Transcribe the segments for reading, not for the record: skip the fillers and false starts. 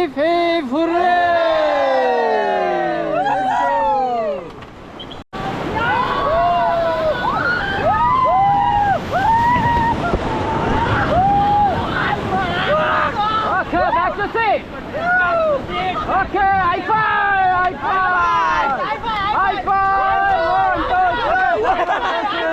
hip hip hooray! Let's go! Okay, back to seat. Okay, high five! High five! High five! 1, 2, 3!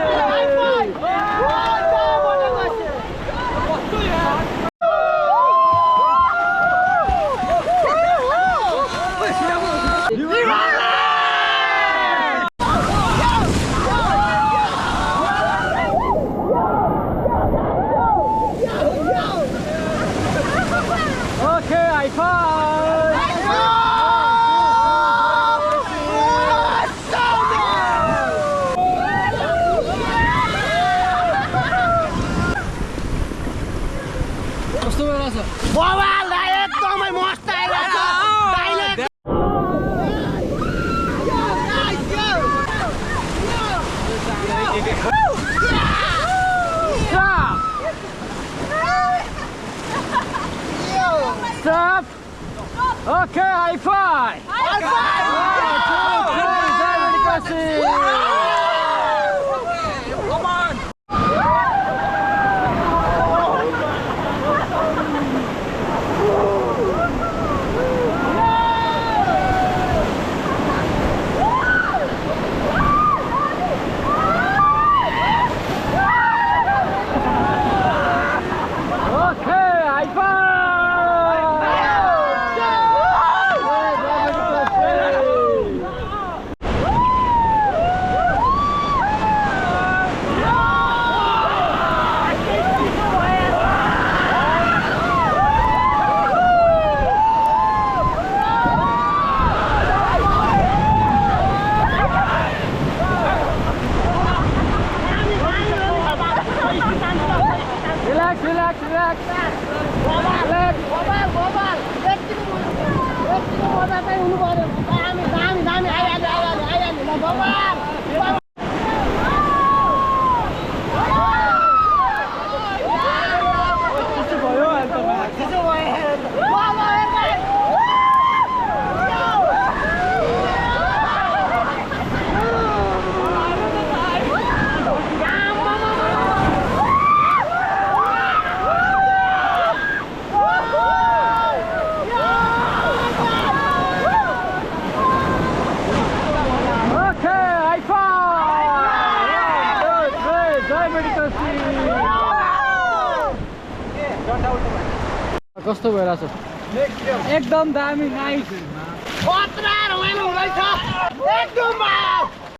Okay, high five! कस्तो भइरहेछ mobile एकदमै मस्त आइरहेछ दाइले Stop! Okay, high five! High five! 1, 2, 3, come on! Okay, high five! Relax, relax, relax. Relax. Mobile यतिको मजा चाहिँ हुनु पर्यो दामी दामी दामी आइहाल्यो ल मोबाइल कस्तो भइरहेछ एकदम दामी नाइस खतरा रमाइलो हुँदैछ